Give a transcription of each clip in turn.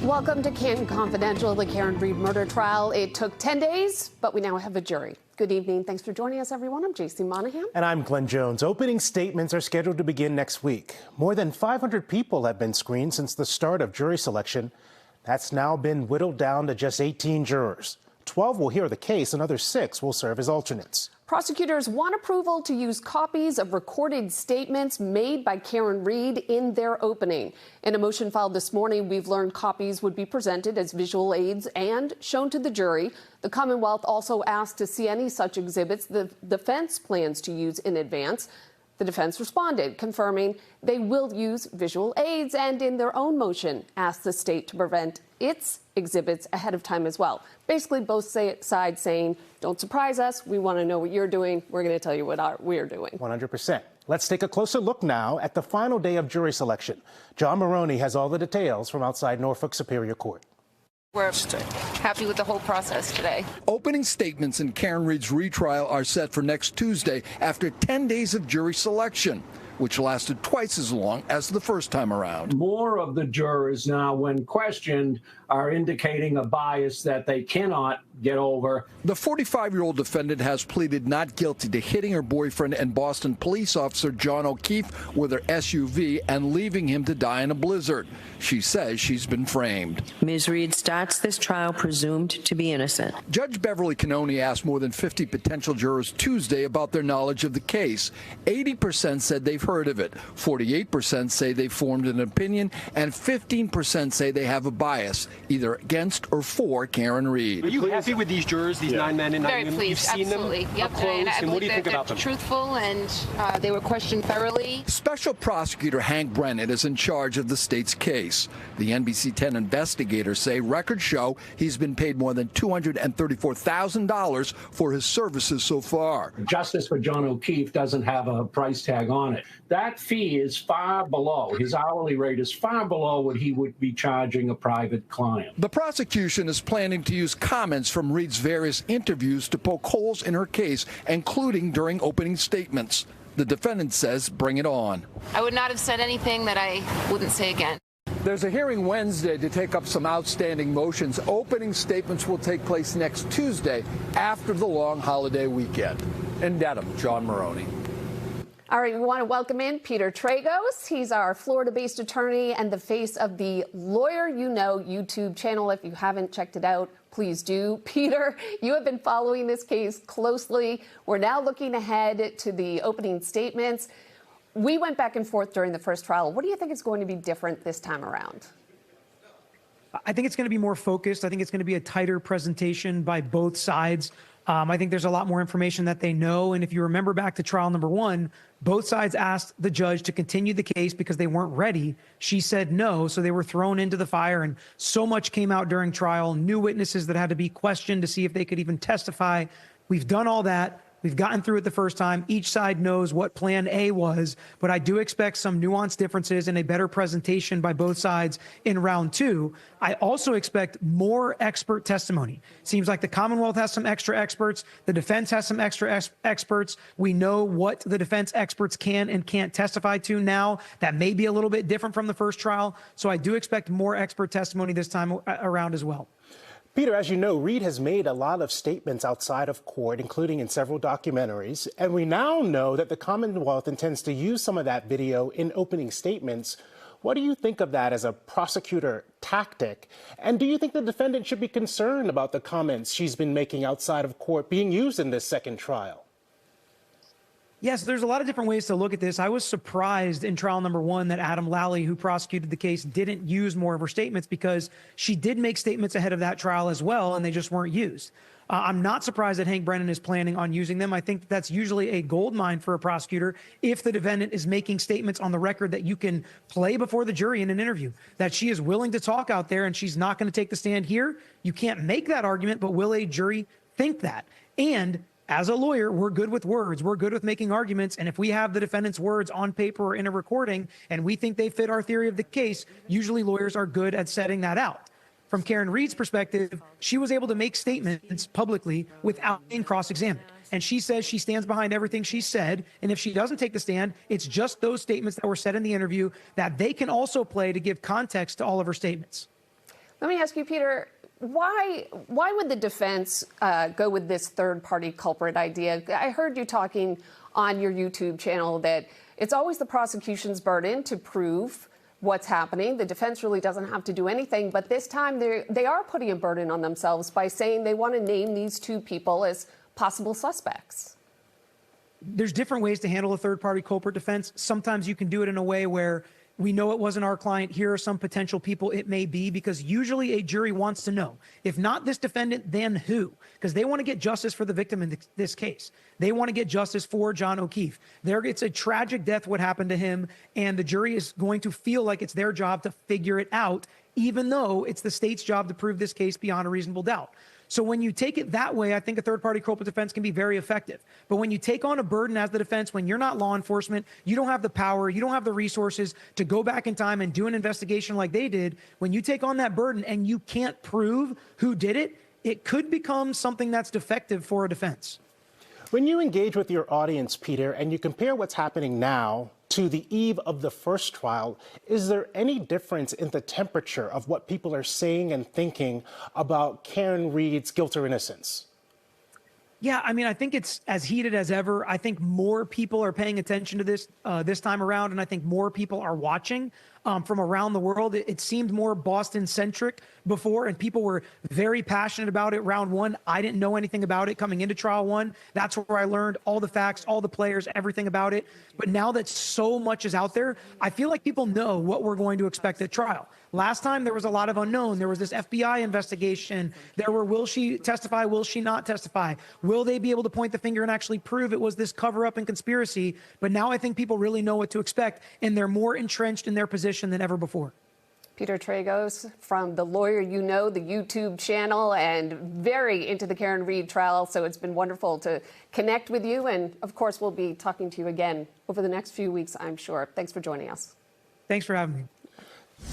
Welcome to Canton Confidential, the Karen Read murder trial. It took 10 days, but we now have a jury. Good evening. Thanks for joining us, everyone. I'm J.C. Monahan. And I'm Glenn Jones. Opening statements are scheduled to begin next week. More than 500 people have been screened since the start of jury selection. That's now been whittled down to just 18 jurors. 12 will hear the case, another 6 will serve as alternates. Prosecutors want approval to use copies of recorded statements made by Karen Read in their opening. In a motion filed this morning, we've learned copies would be presented as visual aids and shown to the jury. The Commonwealth also asked to see any such exhibits the defense plans to use in advance. The defense responded, confirming they will use visual aids, and in their own motion asked the state to prevent its exhibits ahead of time as well. Basically, both sides saying, don't surprise us. We want to know what you're doing. We're going to tell you what we're doing. 100%. Let's take a closer look now at the final day of jury selection. John Maroney has all the details from outside Norfolk Superior Court. We're happy with the whole process today. Opening statements in Karen Read's retrial are set for next Tuesday after 10 days of jury selection, which lasted twice as long as the first time around. More of the jurors now, when questioned, are indicating a bias that they cannot get over. The 45-year-old defendant has pleaded not guilty to hitting her boyfriend and Boston police officer John O'Keefe with her SUV and leaving him to die in a blizzard. She says she's been framed. Ms. Read starts this trial presumed to be innocent. Judge Beverly Cannoni asked more than 50 potential jurors Tuesday about their knowledge of the case. 80% said they've heard of it, 48% say they've formed an opinion, and 15% say they have a bias, either against or for Karen Read. Are you happy with these jurors, these 9 men and 9 women? Very pleased, You've seen absolutely. them Yep. up close, and what do you think about them? Truthful, and they were questioned thoroughly. Special Prosecutor Hank Brennan is in charge of the state's case. The NBC10 investigators say records show he's been paid more than $234,000 for his services so far. Justice for John O'Keefe doesn't have a price tag on it. That fee is far below, his hourly rate is far below what he would be charging a private client. The prosecution is planning to use comments from Read's various interviews to poke holes in her case, including during opening statements. The defendant says, bring it on. I would not have said anything that I wouldn't say again. There's a hearing Wednesday to take up some outstanding motions. Opening statements will take place next Tuesday after the long holiday weekend. In Dedham, John Maroney. All right, we want to welcome in Peter Tragos. He's our Florida-based attorney and the face of the Lawyer You Know YouTube channel. If you haven't checked it out, please do. Peter, you have been following this case closely. We're now looking ahead to the opening statements. We went back and forth during the first trial. What do you think is going to be different this time around? I think it's going to be more focused. I think it's going to be a tighter presentation by both sides. I think there's a lot more information that they know. And if you remember back to trial number 1, both sides asked the judge to continue the case because they weren't ready. She said no, so they were thrown into the fire, and so much came out during trial, new witnesses that had to be questioned to see if they could even testify. We've done all that. We've gotten through it the first time. Each side knows what plan A was, but I do expect some nuanced differences and a better presentation by both sides in round 2. I also expect more expert testimony. Seems like the Commonwealth has some extra experts. The defense has some extra experts. We know what the defense experts can and can't testify to now. That may be a little bit different from the first trial. So I do expect more expert testimony this time around as well. Peter, as you know, Read has made a lot of statements outside of court, including in several documentaries. And we now know that the Commonwealth intends to use some of that video in opening statements. What do you think of that as a prosecutor tactic? And do you think the defendant should be concerned about the comments she's been making outside of court being used in this second trial? Yes, there's a lot of different ways to look at this. I was surprised in trial number 1 that Adam Lally, who prosecuted the case, didn't use more of her statements, because she did make statements ahead of that trial as well, and they just weren't used. I'm not surprised that Hank Brennan is planning on using them. I think that's usually a gold mine for a prosecutor if the defendant is making statements on the record that you can play before the jury in an interview, that she is willing to talk out there and she's not going to take the stand here. You can't make that argument, but will a jury think that? And as a lawyer, we're good with words. We're good with making arguments. And if we have the defendant's words on paper or in a recording and we think they fit our theory of the case, usually lawyers are good at setting that out. From Karen Read's perspective, she was able to make statements publicly without being cross-examined. And she says she stands behind everything she said. And if she doesn't take the stand, it's just those statements that were said in the interview that they can also play to give context to all of her statements. Let me ask you, Peter, why would the defense go with this third-party culprit idea? I heard you talking on your YouTube channel that it's always the prosecution's burden to prove what's happening. The defense really doesn't have to do anything, but this time they are putting a burden on themselves by saying they want to name these two people as possible suspects. There's different ways to handle a third-party culprit defense. Sometimes you can do it in a way where we know it wasn't our client. Here are some potential people it may be, because usually a jury wants to know, if not this defendant, then who? Because they want to get justice for the victim in this case. They want to get justice for John O'Keefe. It's a tragic death what happened to him, and the jury is going to feel like it's their job to figure it out, even though it's the state's job to prove this case beyond a reasonable doubt. So when you take it that way, I think a third-party culprit defense can be very effective. But when you take on a burden as the defense, when you're not law enforcement, you don't have the power, you don't have the resources to go back in time and do an investigation like they did. When you take on that burden and you can't prove who did it, it could become something that's defective for a defense. When you engage with your audience, Peter, and you compare what's happening now to the eve of the first trial, is there any difference in the temperature of what people are saying and thinking about Karen Read's guilt or innocence? Yeah, I mean, I think it's as heated as ever. I think more people are paying attention to this this time around, and I think more people are watching from around the world. It seemed more Boston-centric before, and people were very passionate about it. Round one, I didn't know anything about it coming into trial one. That's where I learned all the facts, all the players, everything about it. But now that so much is out there, I feel like people know what we're going to expect at trial. Last time, there was a lot of unknown. There was this FBI investigation. There were, will she testify? Will she not testify? Will they be able to point the finger and actually prove it was this cover-up and conspiracy? But now I think people really know what to expect, and they're more entrenched in their position than ever before. Peter Tragos from The Lawyer You Know, the YouTube channel, and very into the Karen Read trial. So it's been wonderful to connect with you. And of course, we'll be talking to you again over the next few weeks, I'm sure. Thanks for joining us. Thanks for having me.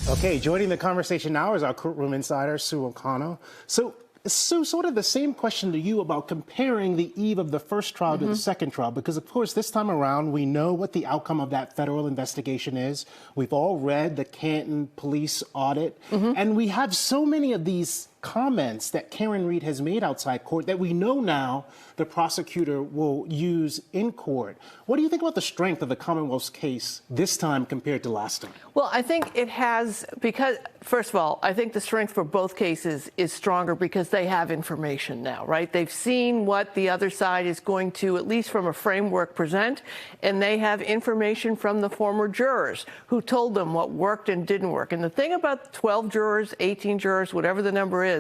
Okay, joining the conversation now is our courtroom insider, Sue O'Connell. So, Sue, sort of the same question to you about comparing the eve of the first trial to the second trial, because, of course, this time around, we know what the outcome of that federal investigation is. We've all read the Canton police audit, and we have so many of these comments that Karen Read has made outside court that we know now the prosecutor will use in court. What do you think about the strength of the Commonwealth's case this time compared to last time? Well, I think it has, because, first of all, I think the strength for both cases is stronger because they have information now, right? They've seen what the other side is going to, at least from a framework, present, and they have information from the former jurors who told them what worked and didn't work. And the thing about 12 jurors, 18 jurors, whatever the number is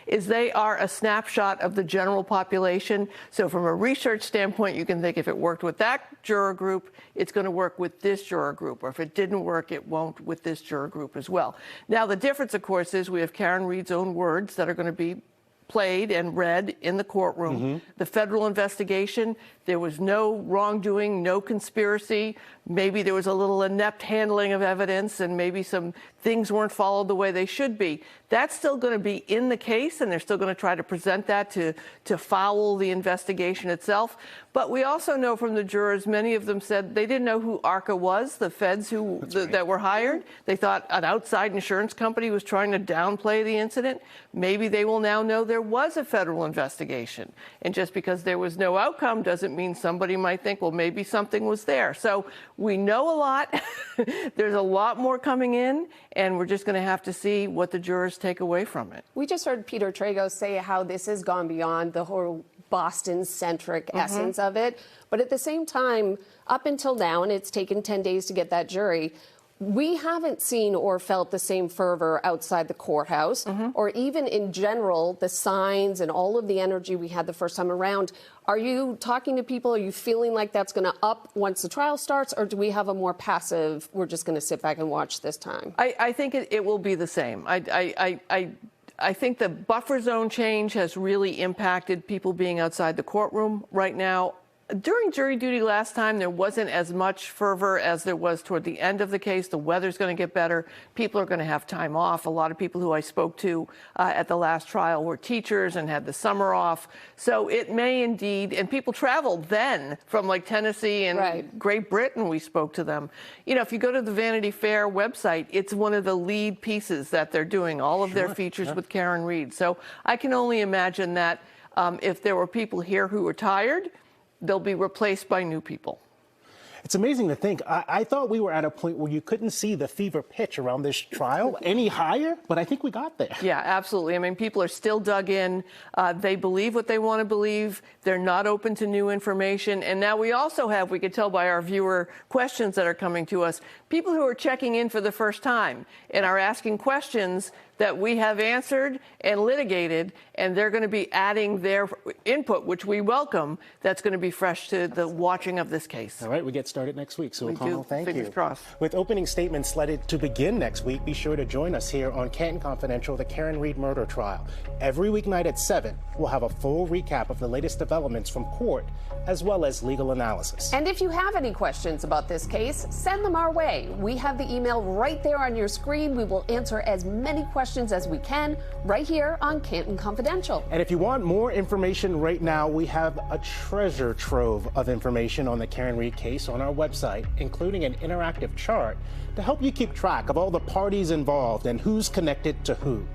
they are a snapshot of the general population. So from a research standpoint, you can think if it worked with that juror group, it's going to work with this juror group. Or if it didn't work, it won't with this juror group as well. Now, the difference, of course, is we have Karen Read's own words that are going to be played and read in the courtroom. The federal investigation, there was no wrongdoing, no conspiracy. Maybe there was a little inept handling of evidence, and maybe some things weren't followed the way they should be. That's still going to be in the case, and they're still going to try to present that to foul the investigation itself. But we also know from the jurors, many of them said they didn't know who ARCA was, the feds that were hired. They thought an outside insurance company was trying to downplay the incident. Maybe they will now know there was a federal investigation. And just because there was no outcome doesn't mean somebody might think, well, maybe something was there. So we know a lot. There's a lot more coming in, and we're just going to have to see what the jurors take away from it. We just heard Peter Tragos say how this has gone beyond the whole Boston-centric essence of it. But at the same time, up until now, and it's taken 10 days to get that jury, we haven't seen or felt the same fervor outside the courthouse, or even in general, the signs and all of the energy we had the first time around. Are you talking to people? Are you feeling like that's going to up once the trial starts, or do we have a more passive, we're just going to sit back and watch this time? I think it will be the same. I think the buffer zone change has really impacted people being outside the courtroom right now. During jury duty last time, there wasn't as much fervor as there was toward the end of the case. The weather's going to get better. People are going to have time off. A lot of people who I spoke to at the last trial were teachers and had the summer off. So it may indeed, and people traveled then from like Tennessee and Great Britain. We spoke to them. You know, if you go to the Vanity Fair website, it's one of the lead pieces that they're doing, all of their features with Karen Reed. So I can only imagine that if there were people here who were tired, they'll be replaced by new people. It's amazing to think. I thought we were at a point where you couldn't see the fever pitch around this trial any higher, but I think we got there. Yeah, absolutely. I mean, people are still dug in. They believe what they want to believe. They're not open to new information. And now we also have, we could tell by our viewer questions that are coming to us, people who are checking in for the first time and are asking questions that we have answered and litigated, and they're going to be adding their input, which we welcome. That's going to be fresh to the watching of this case. All right, we get started next week. So, O'Connell, thank you. Fingers crossed. With opening statements slated to begin next week, be sure to join us here on Canton Confidential, the Karen Reed murder trial. Every weeknight at 7, we'll have a full recap of the latest developments from court, as well as legal analysis. And if you have any questions about this case, send them our way. We have the email right there on your screen. We will answer as many questions as we can right here on Canton Confidential. And if you want more information right now, we have a treasure trove of information on the Karen Reed case on our website, including an interactive chart to help you keep track of all the parties involved and who's connected to who.